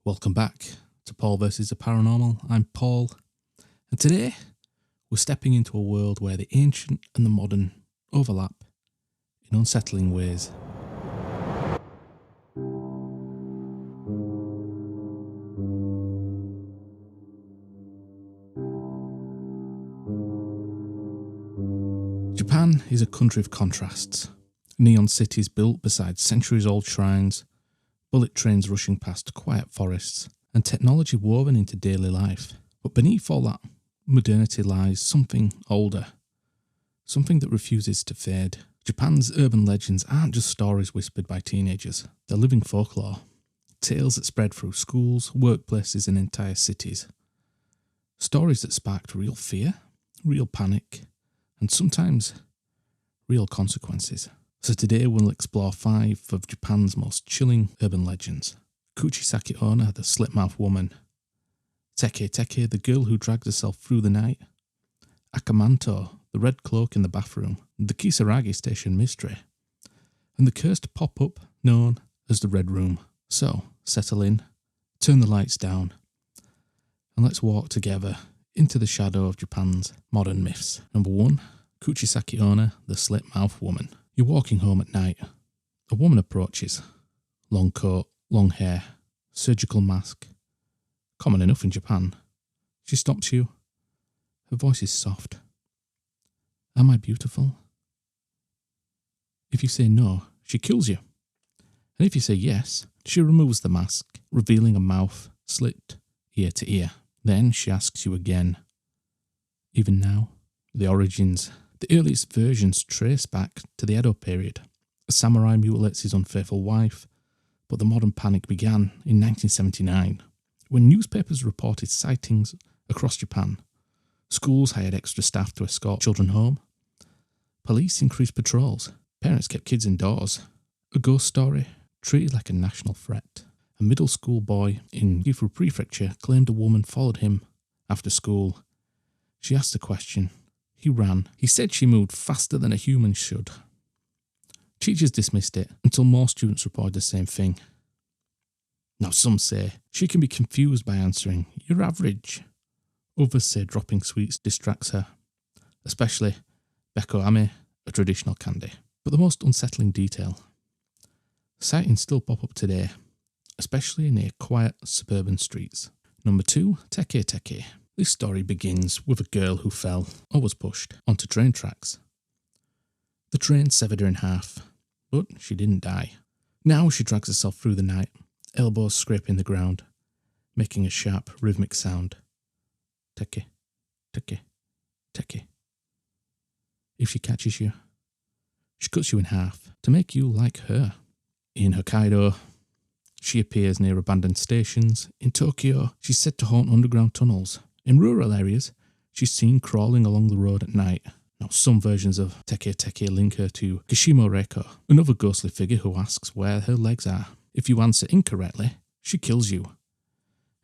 Welcome back to Paul Vs the Paranormal. I'm Paul, and today we're stepping into a world where the ancient and the modern overlap in unsettling ways. Japan is a country of contrasts. Neon cities built beside centuries-old shrines, bullet trains rushing past quiet forests, and technology woven into daily life. But beneath all that modernity lies something older, something that refuses to fade. Japan's urban legends aren't just stories whispered by teenagers. They're living folklore, tales that spread through schools, workplaces, and entire cities. Stories that sparked real fear, real panic, and sometimes real consequences. So today we'll explore 5 of Japan's most chilling urban legends. Kisaragi Onna, the Slit-Mouthed Woman. Teke Teke, the girl who dragged herself through the night. Aka Manto, the red cloak in the bathroom. The Kisaragi Station mystery. And the cursed pop-up known as the Red Room. So, settle in, turn the lights down, and let's walk together into the shadow of Japan's modern myths. Number 1, Kisaragi Onna, the Slit-Mouthed Woman. You're walking home at night. A woman approaches. Long coat, long hair, surgical mask. Common enough in Japan. She stops you. Her voice is soft. Am I beautiful? If you say no, she kills you. And if you say yes, she removes the mask, revealing a mouth slit ear to ear. Then she asks you again. Even now, the origins. The earliest versions trace back to the Edo period. A samurai mutilates his unfaithful wife, but the modern panic began in 1979, when newspapers reported sightings across Japan. Schools hired extra staff to escort children home. Police increased patrols. Parents kept kids indoors. A ghost story treated like a national threat. A middle school boy in Gifu Prefecture claimed a woman followed him after school. She asked a question. He ran. He said she moved faster than a human should. Teachers dismissed it until more students reported the same thing. Now some say she can be confused by answering, "You're average." Others say dropping sweets distracts her, especially bekoame, a traditional candy. But the most unsettling detail. Sightings still pop up today, especially near quiet suburban streets. Number 2, Teke Teke. This story begins with a girl who fell, or was pushed, onto train tracks. The train severed her in half, but she didn't die. Now she drags herself through the night, elbows scraping the ground, making a sharp, rhythmic sound. Teke, teke, teke. If she catches you, she cuts you in half to make you like her. In Hokkaido, she appears near abandoned stations. In Tokyo, she's said to haunt underground tunnels. In rural areas, she's seen crawling along the road at night. Now, some versions of Teke Teke link her to Kishimo Reiko, another ghostly figure who asks where her legs are. If you answer incorrectly, she kills you.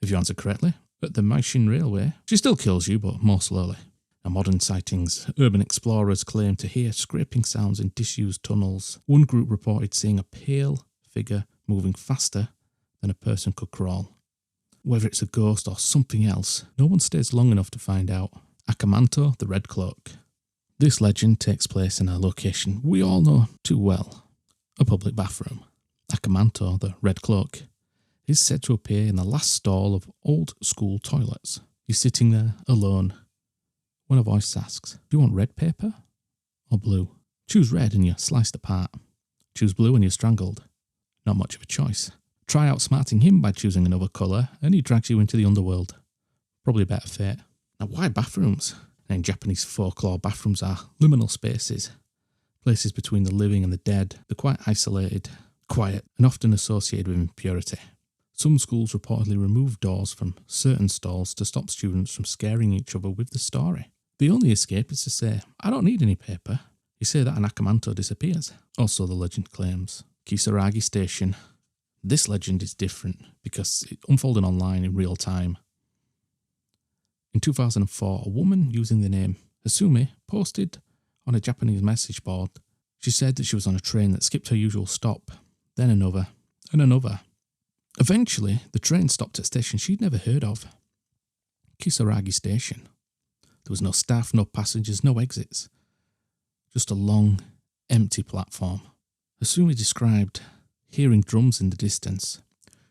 If you answer correctly, at the Meishin Railway, she still kills you, but more slowly. Now, modern sightings. Urban explorers claim to hear scraping sounds in disused tunnels. One group reported seeing a pale figure moving faster than a person could crawl. Whether it's a ghost or something else, no one stays long enough to find out. Aka Manto, the Red Cloak. This legend takes place in a location we all know too well, a public bathroom. Aka Manto, the Red Cloak, is said to appear in the last stall of old school toilets. You're sitting there, alone, when a voice asks, "Do you want red paper or blue?" Choose red and you're sliced apart. Choose blue and you're strangled. Not much of a choice. Try outsmarting him by choosing another colour, and he drags you into the underworld. Probably a better fate. Now, why bathrooms? In Japanese folklore, bathrooms are liminal spaces, places between the living and the dead. They're quite isolated, quiet, and often associated with impurity. Some schools reportedly remove doors from certain stalls to stop students from scaring each other with the story. The only escape is to say, "I don't need any paper." You say that and Aka Manto disappears. Also, the legend claims. Kisaragi Station. This legend is different because it unfolded online in real time. In 2004, a woman using the name Hasumi posted on a Japanese message board. She said that she was on a train that skipped her usual stop, then another, and another. Eventually, the train stopped at a station she'd never heard of. Kisaragi Station. There was no staff, no passengers, no exits. Just a long, empty platform. Asumi described hearing drums in the distance.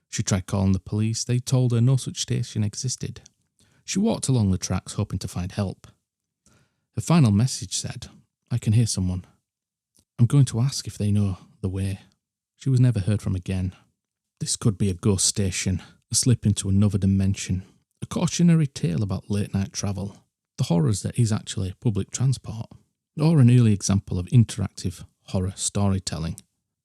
She tried calling the police. They told her no such station existed. She walked along the tracks hoping to find help. Her final message said, "I can hear someone. I'm going to ask if they know the way." She was never heard from again. This could be a ghost station, a slip into another dimension, a cautionary tale about late night travel, the horrors that is actually public transport, or an early example of interactive horror storytelling.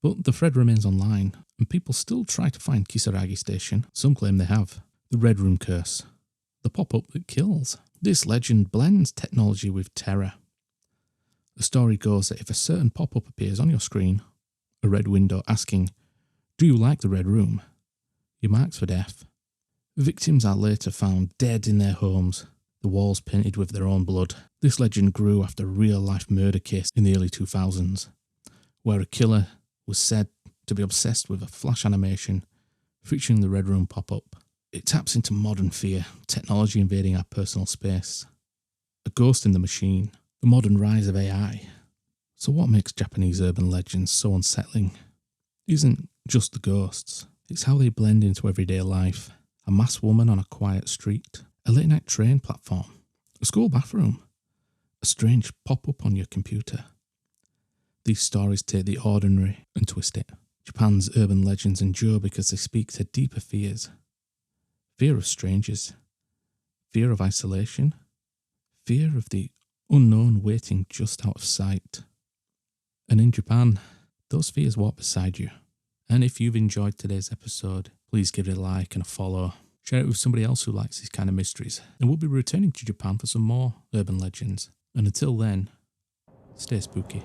But the thread remains online, and people still try to find Kisaragi Station. Some claim they have. The Red Room Curse. The pop-up that kills. This legend blends technology with terror. The story goes that if a certain pop-up appears on your screen, a red window asking, "Do you like the Red Room?" you're marked for death. Victims are later found dead in their homes, the walls painted with their own blood. This legend grew after a real-life murder case in the early 2000s, where a killer was said to be obsessed with a flash animation featuring the Red Room pop-up. It taps into modern fear, technology invading our personal space, a ghost in the machine, the modern rise of AI. So what makes Japanese urban legends so unsettling isn't just the ghosts, it's how they blend into everyday life. A masked woman on a quiet street, a late night train platform, a school bathroom, a strange pop-up on your computer. These stories take the ordinary and twist it. Japan's urban legends endure because they speak to deeper fears. Fear of strangers, fear of isolation, fear of the unknown waiting just out of sight. And in Japan, those fears walk beside you. And if you've enjoyed today's episode, please give it a like and a follow. Share it with somebody else who likes these kind of mysteries. And we'll be returning to Japan for some more urban legends. And until then, stay spooky.